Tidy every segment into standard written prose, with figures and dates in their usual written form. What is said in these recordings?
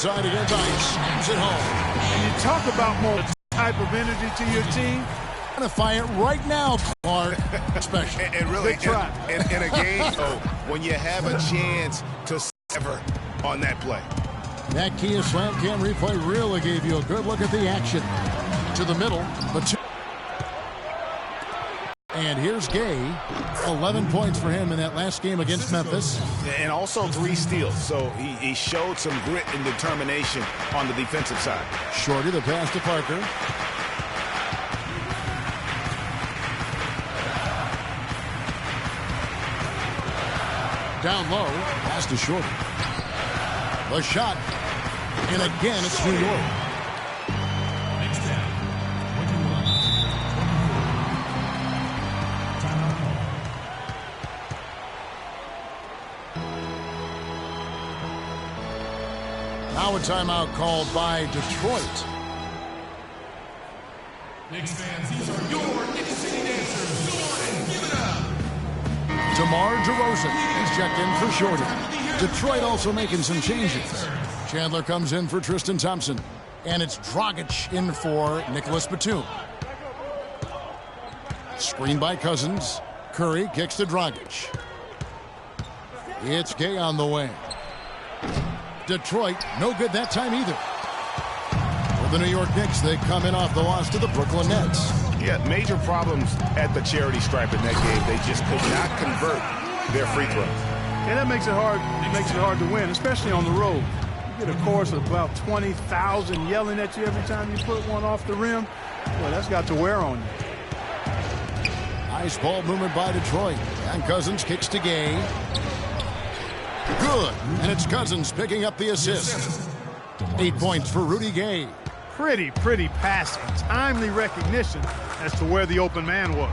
outside against Ice. Slams it home. And you talk about more type of energy to your team. Identify it right now, Clark. Special. And really, in a game, when you have a chance to sever on that play. That Kia Slam Cam replay really gave you a good look at the action. To the middle, but and here's Gay. 11 points for him in that last game against Memphis. And also 3 steals, so he showed some grit and determination on the defensive side. Shorty, the pass to Parker. Down low, pass to Shorty. The shot, and again it's New York. Now a timeout called by Detroit. Knicks fans, these are your Knicks City dancers. Go on and give it up. DeMar DeRozan is checked in for Shorty. Detroit also making some changes. Chandler comes in for Tristan Thompson. And it's Dragic in for Nicholas Batum. Screen by Cousins. Curry kicks to Dragic. It's Gay on the way. Detroit, no good that time either. For the New York Knicks, they come in off the loss to the Brooklyn Nets. Yeah, major problems at the charity stripe in that game. They just could not convert their free throws. And that makes it hard. It makes it hard to win, especially on the road. You get a chorus of about 20,000 yelling at you every time you put one off the rim. Well, that's got to wear on you. Nice ball movement by Detroit. And Cousins kicks to Gay. Good. And it's Cousins picking up the assist. 8 points for Rudy Gay. Pretty passing. Timely recognition as to where the open man was.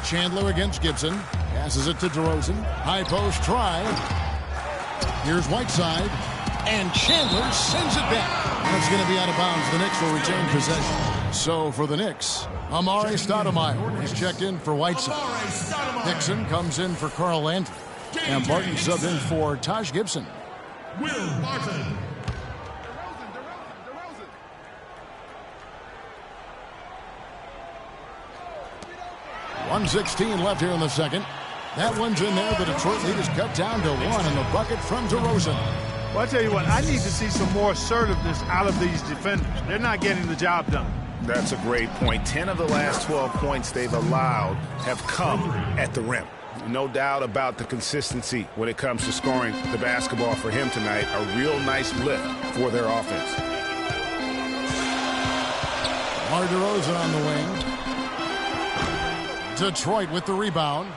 Chandler against Gibson. Passes it to DeRozan. High post try. Here's Whiteside. And Chandler sends it back. That's going to be out of bounds. The Knicks will retain possession. So for the Knicks, Amari Stoudemire is checked in for Whiteside. Nixon comes in for Carl Landry. And Barton subbed in for Taj Gibson. Will Barton. 1:16 left here in the second. That one's in there. The Detroit lead is cut down to 1, and the bucket from DeRozan. Well, I tell you what, I need to see some more assertiveness out of these defenders. They're not getting the job done. That's a great point. 10 of the last 12 points they've allowed have come at the rim. No doubt about the consistency when it comes to scoring the basketball for him tonight. A real nice lift for their offense. DeMar DeRozan on the wing. Detroit with the rebound.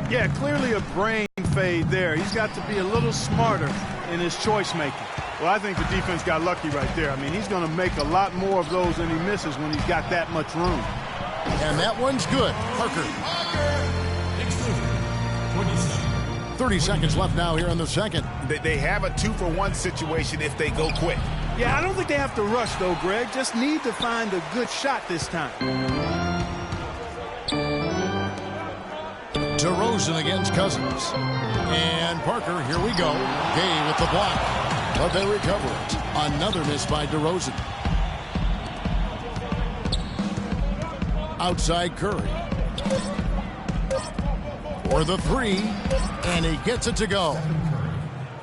Yeah, clearly a brain fade there. He's got to be a little smarter in his choice making. Well, I think the defense got lucky right there. I mean, he's going to make a lot more of those than he misses when he's got that much room. And that one's good. Parker. 30 seconds left now here in the second. They have a 2-for-1 situation if they go quick. Yeah, I don't think they have to rush, though, Greg. Just need to find a good shot this time. DeRozan against Cousins. And Parker, here we go. Gay with the block. But they recover it. Another miss by DeRozan. Outside Curry. For the three. And he gets it to go.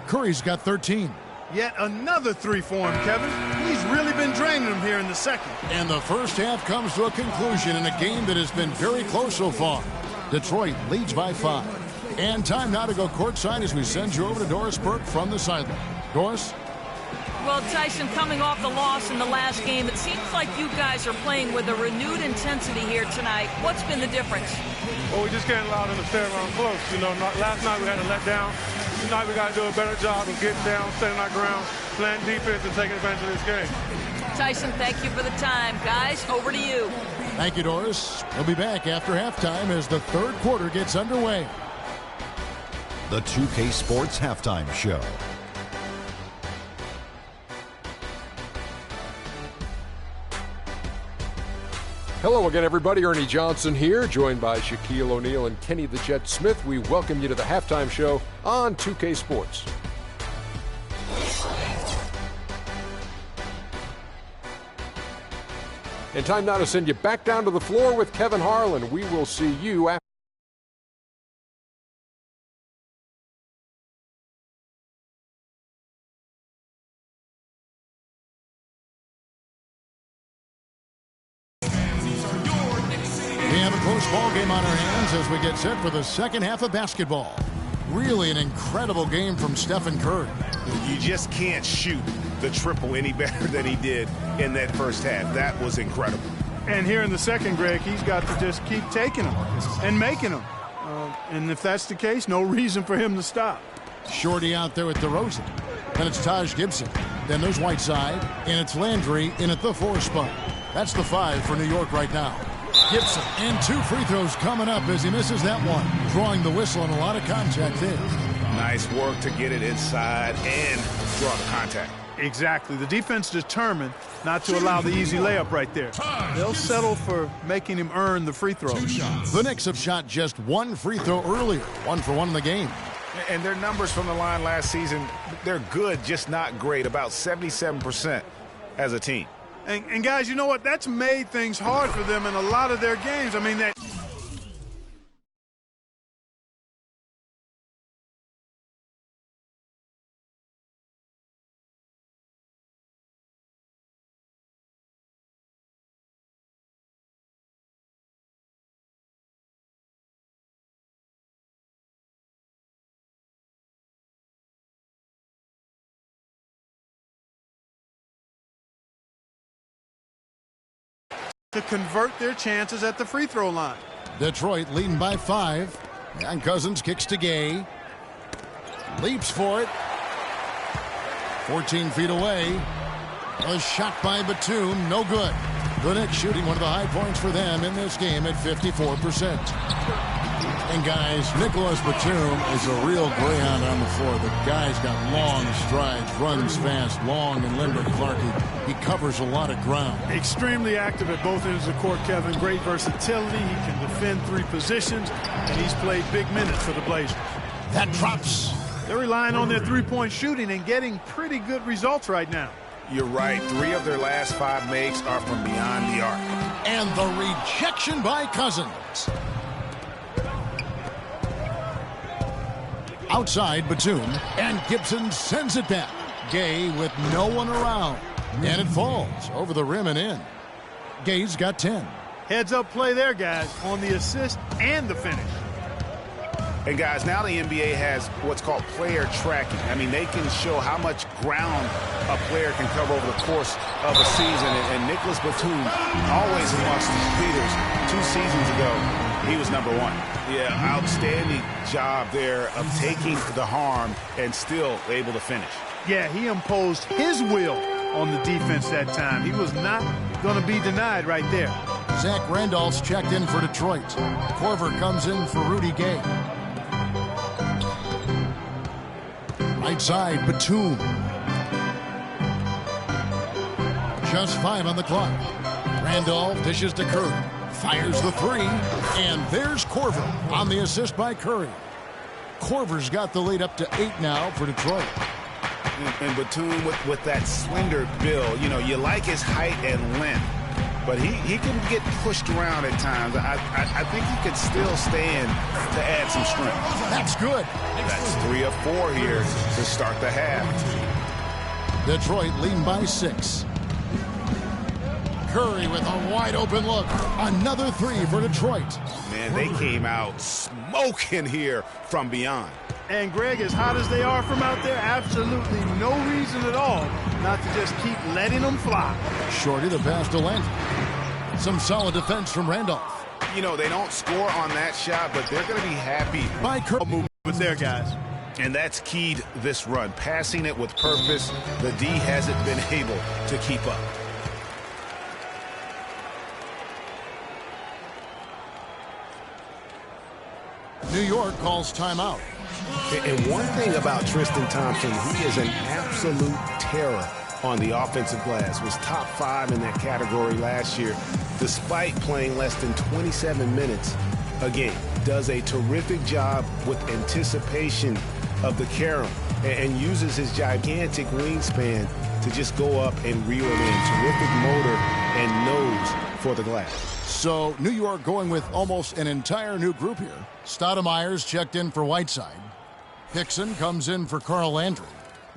Curry's got 13. Yet another three for him, Kevin. He's really been draining them here in the second. And the first half comes to a conclusion in a game that has been very close so far. Detroit leads by 5. And time now to go courtside as we send you over to Doris Burke from the sideline. Doris? Well, Tyson, coming off the loss in the last game, it seems like you guys are playing with a renewed intensity here tonight. What's been the difference? Well, we just can't allow them to stay around close. You know, last night we had to let down. Tonight we got to do a better job of getting down, staying our ground, playing defense, and taking advantage of this game. Tyson, thank you for the time. Guys, over to you. Thank you, Doris. We'll be back after halftime as the third quarter gets underway. The 2K Sports Halftime Show. Hello again, everybody. Ernie Johnson here, joined by Shaquille O'Neal and Kenny the Jet Smith. We welcome you to the halftime show on 2K Sports. And time now to send you back down to the floor with Kevin Harlan. We will see you after. We have a close ball game on our hands as we get set for the second half of basketball. Really an incredible game from Stephen Curry. You just can't shoot the triple any better than he did in that first half. That was incredible. And here in the second, Greg, he's got to just keep taking them and making them. And if that's the case, no reason for him to stop. Shorty out there with DeRozan. Then it's Taj Gibson. Then there's Whiteside. And it's Landry in at the 4 spot. That's the 5 for New York right now. Gibson, and 2 free throws coming up as he misses that one. Drawing the whistle and a lot of contact there. Nice work to get it inside and draw the contact. Exactly. The defense determined not to allow the easy layup right there. They'll settle for making him earn the free throws. The Knicks have shot just 1 free throw earlier. 1 for 1 in the game. And their numbers from the line last season, they're good, just not great. About 77% as a team. And guys, you know what? That's made things hard for them in a lot of their games. I mean, that. To convert their chances at the free throw line. Detroit leading by 5. And Cousins kicks to Gay. Leaps for it. 14 feet away. A shot by Batum. No good. The Knicks shooting one of the high points for them in this game at 54%. And guys, Nicholas Batum is a real greyhound on the floor. The guy's got long strides, runs fast, long and limber. Clarkie, he covers a lot of ground. Extremely active at both ends of the court, Kevin. Great versatility. He can defend 3 positions, and he's played big minutes for the Blazers. That drops. They're relying on their three-point shooting and getting pretty good results right now. You're right. 3 of their last 5 makes are from beyond the arc. And the rejection by Cousins. Outside Batum, and Gibson sends it back. Gay with no one around. And it falls over the rim and in. Gay's got 10. Heads-up play there, guys, on the assist and the finish. And, guys, now the NBA has what's called player tracking. I mean, they can show how much ground a player can cover over the course of a season. And Nicholas Batum, always amongst the leaders, 2 seasons ago, he was number 1. Yeah, outstanding job there of taking the harm and still able to finish. Yeah, he imposed his will on the defense that time. He was not going to be denied right there. Zach Randolph's checked in for Detroit. Korver comes in for Rudy Gay. Right side, Batum. Just 5 on the clock. Randolph dishes to Curry. Fires the 3, and there's Korver on the assist by Curry. Korver's got the lead up to 8 now for Detroit. And Batum with that slender build, you know, you like his height and length, but he can get pushed around at times. I think he could still stand to add some strength. That's good. That's 3 of 4 here to start the half. Detroit leading by 6. Curry with a wide open look. Another 3 for Detroit. Man, they came out smoking here from beyond. And Greg, as hot as they are from out there, absolutely no reason at all not to just keep letting them fly. Shorty the pass to Landry. Some solid defense from Randolph. You know, they don't score on that shot, but they're going to be happy. By Curry. Movement there, guys. And that's keyed this run. Passing it with purpose. The D hasn't been able to keep up. New York calls timeout. And one thing about Tristan Thompson, he is an absolute terror on the offensive glass, was top 5 in that category last year, despite playing less than 27 minutes a game. Does a terrific job with anticipation of the carom and uses his gigantic wingspan to just go up and reel it in. Terrific motor and nose for the glass. So New York going with almost an entire new group here. Stoudemire's checked in for Whiteside. Hickson comes in for Carl Landry.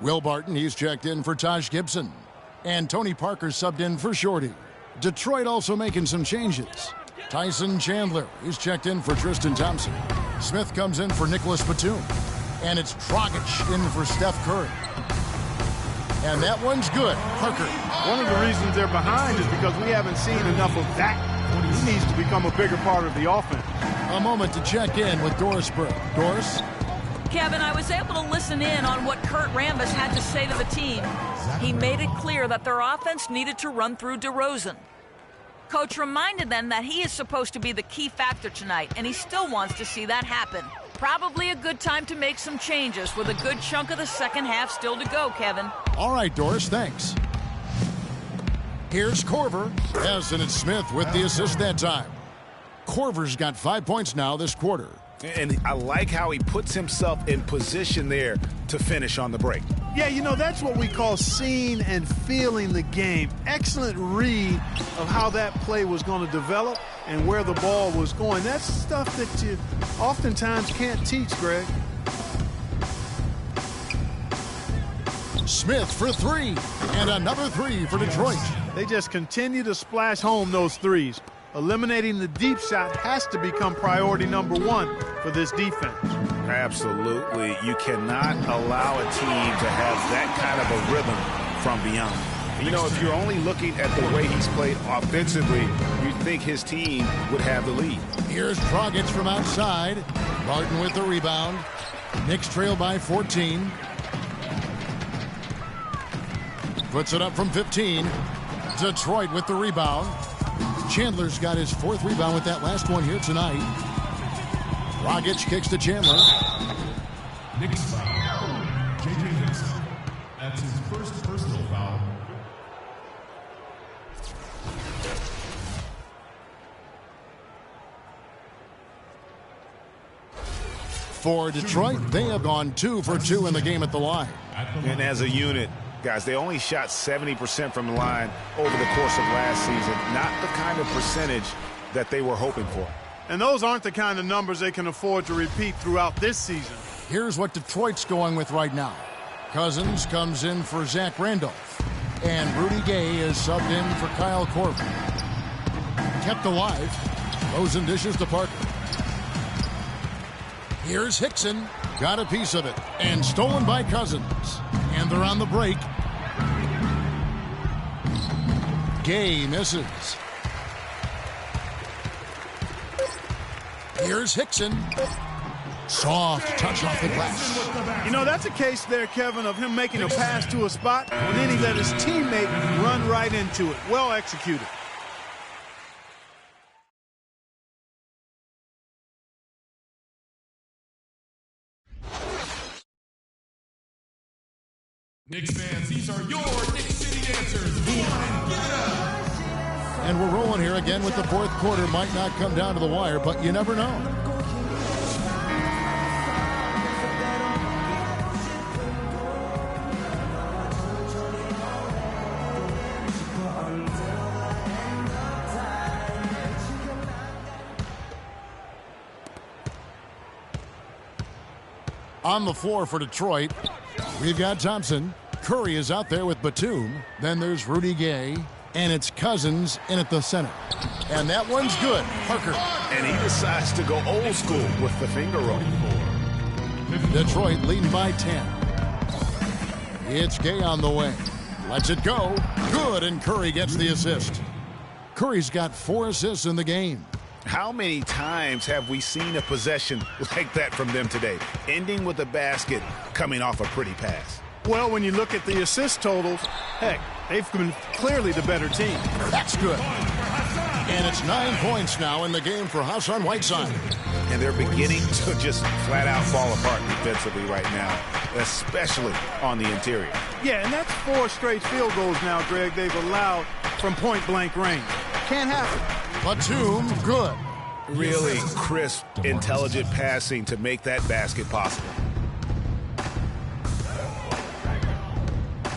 Will Barton, he's checked in for Taj Gibson. And Tony Parker subbed in for Shorty. Detroit also making some changes. Tyson Chandler, he's checked in for Tristan Thompson. Smith comes in for Nicholas Batum. And it's Dragic in for Steph Curry. And that one's good. Parker. One of the reasons they're behind is because we haven't seen enough of that. He needs to become a bigger part of the offense. A moment to check in with Doris Burke. Doris? Kevin, I was able to listen in on what Kurt Rambis had to say to the team. He made it clear that their offense needed to run through DeRozan. Coach reminded them that he is supposed to be the key factor tonight, and he still wants to see that happen. Probably a good time to make some changes with a good chunk of the second half still to go, Kevin. All right, Doris, thanks. Here's Korver. Yes, and it's Smith with the assist that time. Korver's got 5 points now this quarter. And I like how he puts himself in position there to finish on the break. Yeah, you know, that's what we call seeing and feeling the game. Excellent read of how that play was going to develop and where the ball was going. That's stuff that you oftentimes can't teach, Greg. Smith for 3, and another 3 for Detroit. They just continue to splash home those threes. Eliminating the deep shot has to become priority number 1 for this defense. Absolutely. You cannot allow a team to have that kind of a rhythm from beyond. You know, if you're only looking at the way he's played offensively, you'd think his team would have the lead. Here's Dragic from outside. Martin with the rebound. Knicks trail by 14. Puts it up from 15. Detroit with the rebound. Chandler's got his 4th rebound with that last one here tonight. Dragic kicks to Chandler. Knicks foul. J.J. Hickson. That's his first personal foul. For Detroit, they have gone 2 for 2 in the game at the line. And as a unit, guys, they only shot 70% from the line over the course of last season. Not the kind of percentage that they were hoping for. And those aren't the kind of numbers they can afford to repeat throughout this season. Here's what Detroit's going with right now. Cousins comes in for Zach Randolph. And Rudy Gay is subbed in for Kyle Korver. Kept alive. Throws and dishes to Parker. Here's Hickson. Got a piece of it. And stolen by Cousins. And they're on the break. Gay misses. Here's Hickson. Soft touch off the glass. You know, that's a case there, Kevin, of him making a pass to a spot, and then he let his teammate run right into it. Well executed. Knicks fans, these are your Knicks City answers. Give it up. And we're rolling here again with the 4th quarter. Might not come down to the wire, but you never know. On the floor for Detroit, we've got Thompson. Curry is out there with Batum. Then there's Rudy Gay. And it's Cousins in at the center. And that one's good. Parker. And he decides to go old school with the finger roll. Detroit leading by 10. It's Gay on the way. Lets it go. Good, and Curry gets the assist. Curry's got 4 assists in the game. How many times have we seen a possession like that from them today, ending with a basket coming off a pretty pass? Well, when you look at the assist totals, heck, they've been clearly the better team. That's good. And it's 9 points now in the game for Hassan Whiteside. And they're beginning to just flat out fall apart defensively right now, especially on the interior. Yeah, and that's 4 straight field goals now, Greg, they've allowed from point-blank range. Can't happen. Batum, good. Really crisp, intelligent passing to make that basket possible.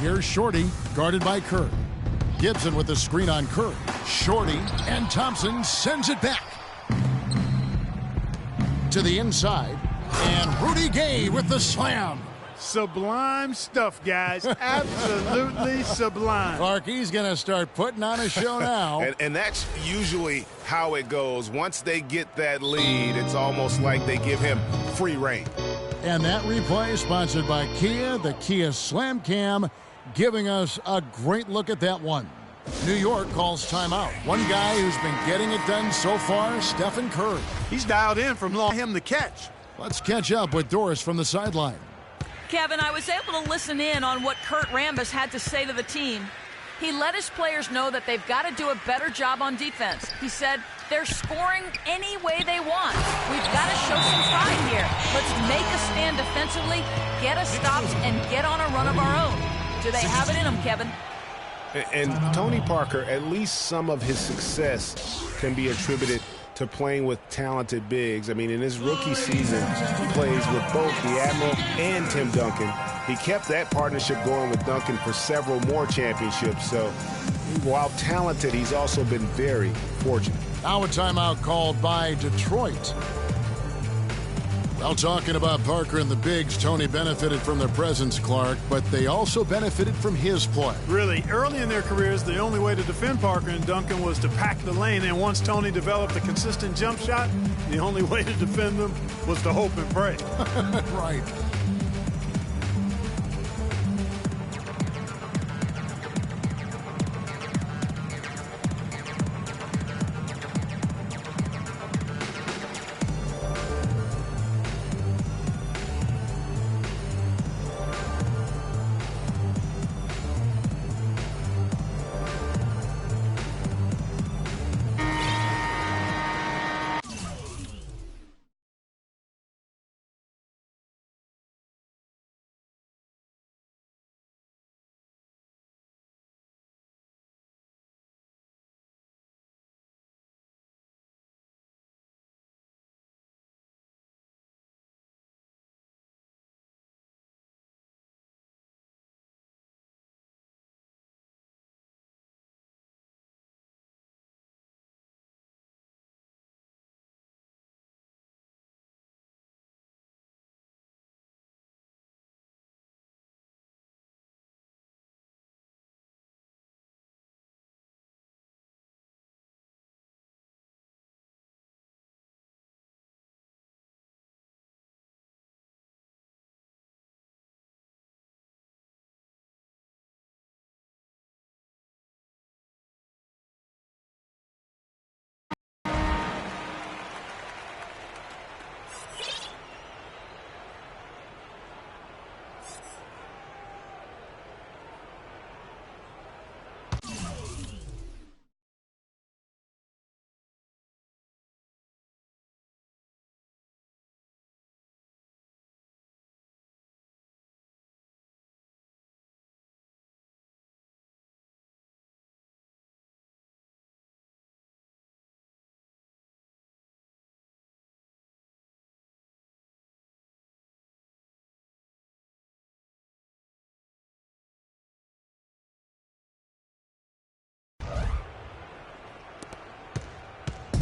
Here's Shorty, guarded by Curry. Gibson with the screen on Curry. Shorty, and Thompson sends it back to the inside. And Rudy Gay with the slam. Sublime stuff, guys. Absolutely sublime. Clark, he's going to start putting on a show now. And that's usually how it goes. Once they get that lead, it's almost like they give him free reign. And that replay sponsored by Kia, the Kia Slam Cam, giving us a great look at that one. New York calls timeout. One guy who's been getting it done so far, Stephen Curry. He's dialed in from him to catch. Let's catch up with Doris from the sideline. Kevin, I was able to listen in on what Kurt Rambis had to say to the team. He let his players know that they've got to do a better job on defense. He said they're scoring any way they want. We've got to show some fight here. Let's make a stand defensively, get us stops, and get on a run of our own. Do they have it in them, Kevin? And Tony Parker, at least some of his success can be attributed to playing with talented bigs. I mean, in his rookie season, he plays with both the Admiral and Tim Duncan. He kept that partnership going with Duncan for several more championships. So while talented, he's also been very fortunate. Now a timeout called by Detroit. Well, talking about Parker and the bigs, Tony benefited from their presence, Clark, but they also benefited from his play. Really, early in their careers, the only way to defend Parker and Duncan was to pack the lane. And once Tony developed a consistent jump shot, the only way to defend them was to hope and pray. Right.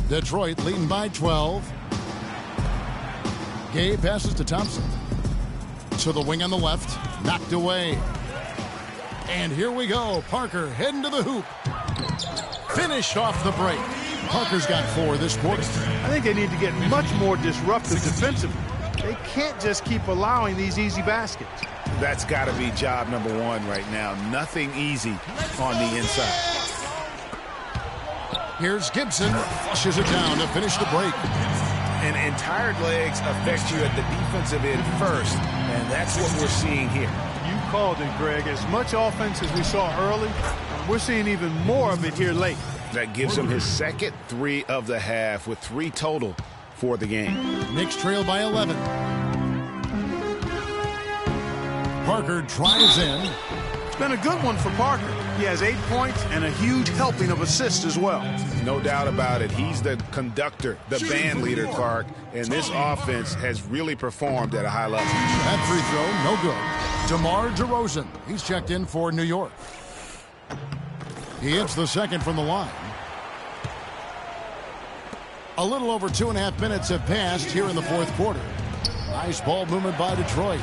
Detroit leading by 12. Gay passes to Thompson. To the wing on the left. Knocked away. And here we go. Parker heading to the hoop. Finished off the break. Parker's got 4 this quarter. I think they need to get much more disruptive defensively. They can't just keep allowing these easy baskets. That's got to be job number 1 right now. Nothing easy on the inside. Here's Gibson. Flushes it down to finish the break. And tired legs affect you at the defensive end first. And that's what we're seeing here. You called it, Greg. As much offense as we saw early, we're seeing even more of it here late. That gives him his second 3 of the half with 3 total for the game. Knicks trail by 11. Parker drives in. It's been a good one for Parker. He has 8 points and a huge helping of assists as well. No doubt about it. He's the conductor, the band leader, Clark, and this offense has really performed at a high level. That free throw, no good. DeMar DeRozan, he's checked in for New York. He hits the second from the line. A little over 2.5 minutes have passed here in the fourth quarter. Nice ball movement by Detroit.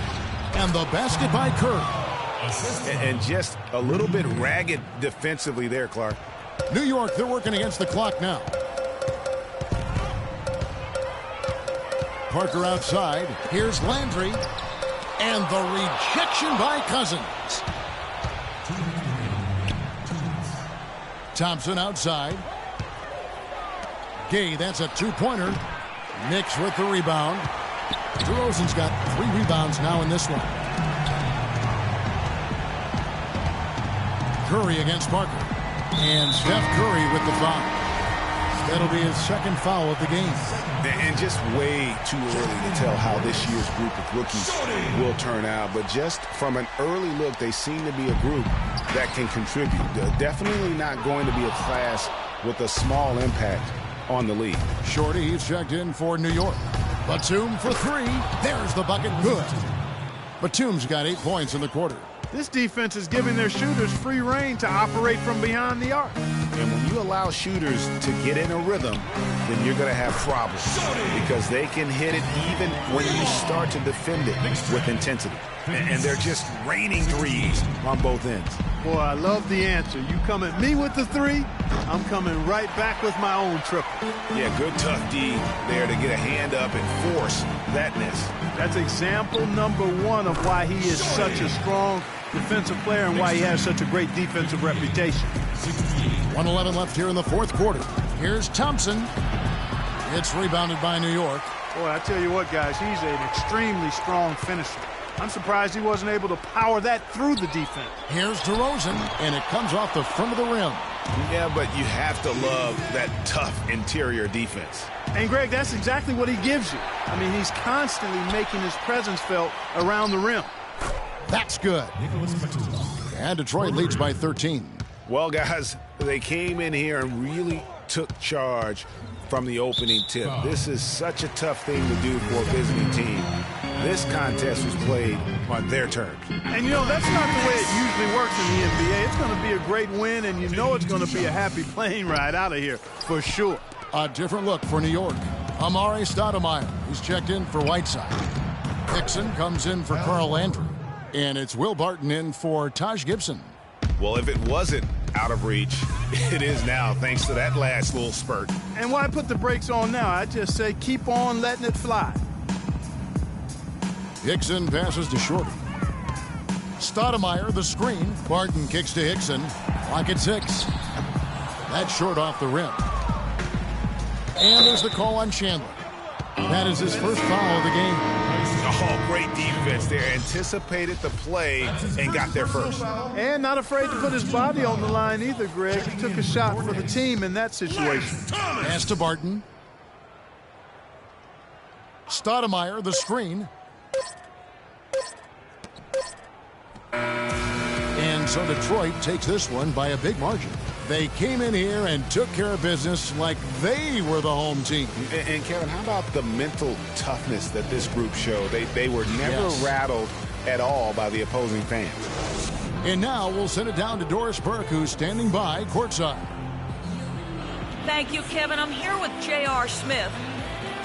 And the basket by Curry. And just a little bit ragged defensively there, Clark. New York, they're working against the clock now. Parker outside. Here's Landry. And the rejection by Cousins. Thompson outside. Gay, that's a 2-pointer. Knicks with the rebound. DeRozan's got 3 rebounds now in this one. Curry against Parker. And Steph Curry with the foul. That'll be his second foul of the game. And just way too early to tell how this year's group of rookies will turn out. But just from an early look, they seem to be a group that can contribute. Definitely not going to be a class with a small impact on the league. Shorty, he's checked in for New York. Batum for 3. There's the bucket. Good. Batum's got 8 points in the quarter. This defense is giving their shooters free rein to operate from behind the arc. And when you allow shooters to get in a rhythm, then you're going to have problems because they can hit it even when you start to defend it with intensity. And they're just raining threes on both ends. Boy, I love the answer. You come at me with the 3, I'm coming right back with my own triple. Yeah, good tough D there to get a hand up and force that miss. That's example number 1 of why he is such a strong defensive player and why he has such a great defensive reputation. 1:11 left here in the fourth quarter. Here's Thompson. It's rebounded by New York. Boy, I tell you what, guys, he's an extremely strong finisher. I'm surprised he wasn't able to power that through the defense. Here's DeRozan, and it comes off the front of the rim. Yeah, but you have to love that tough interior defense. And, Greg, that's exactly what he gives you. I mean, he's constantly making his presence felt around the rim. That's good. And Detroit leads by 13. Well, guys, they came in here and really took charge from the opening tip. This is such a tough thing to do for a visiting team. This contest was played on their terms. And, you know, that's not the way it usually works in the NBA. It's going to be a great win, and you know it's going to be a happy plane ride out of here for sure. A different look for New York. Amari Stoudemire. He's checked in for Whiteside. Hickson comes in for Carl Landry. And it's Will Barton in for Taj Gibson. Well, if it wasn't out of reach, it is now, thanks to that last little spurt. And why put the brakes on now? I just say keep on letting it fly. Hickson passes to Shorty. Stoudemire, the screen. Barton kicks to Hickson. Clock at 6. That's short off the rim. And there's the call on Chandler. That is his first foul of the game. Oh, great defense there. Anticipated the play and got there first. And not afraid to put his body on the line either, Greg. He took a shot for the team in that situation. Pass to Barton. Stoudemire, the screen. And so Detroit takes this one by a big margin. They came in here and took care of business like they were the home team. And Kevin, how about the mental toughness that this group showed? They were never rattled at all by the opposing fans. And now we'll send it down to Doris Burke, who's standing by courtside. Thank you, Kevin. I'm here with J.R. Smith.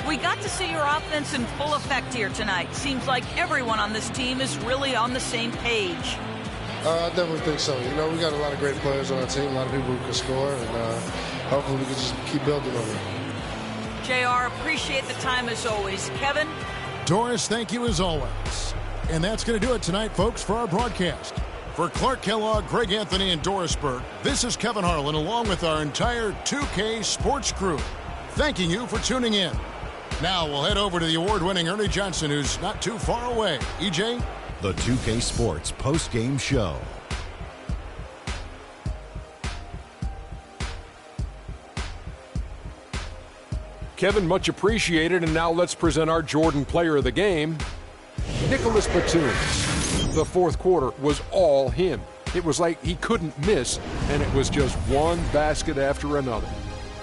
We got to see your offense in full effect here tonight. Seems like everyone on this team is really on the same page. I definitely think so. You know, we got a lot of great players on our team, a lot of people who can score, and hopefully we can just keep building on it. JR, appreciate the time as always. Kevin? Doris, thank you as always. And that's going to do it tonight, folks, for our broadcast. For Clark Kellogg, Greg Anthony, and Doris Burke, this is Kevin Harlan along with our entire 2K Sports crew, thanking you for tuning in. Now we'll head over to the award-winning Ernie Johnson, who's not too far away. EJ? The 2K Sports post-game show. Kevin, much appreciated. And now let's present our Jordan Player of the Game, Nicholas Batum. The fourth quarter was all him. It was like he couldn't miss, and it was just one basket after another.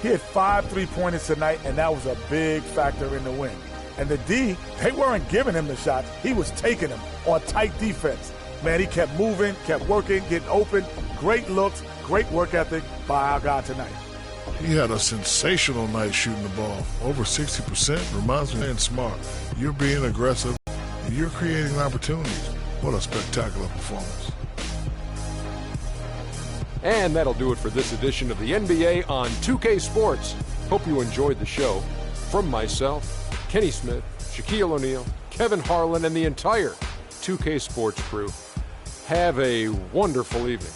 He had 5 3-pointers tonight, and that was a big factor in the win. And the D, they weren't giving him the shots. He was taking them on tight defense. Man, he kept moving, kept working, getting open. Great looks, great work ethic by our guy tonight. He had a sensational night shooting the ball. Over 60%. Reminds me of being smart. You're being aggressive. You're creating opportunities. What a spectacular performance. And that'll do it for this edition of the NBA on 2K Sports. Hope you enjoyed the show. From myself, Kenny Smith, Shaquille O'Neal, Kevin Harlan, and the entire 2K Sports crew, have a wonderful evening.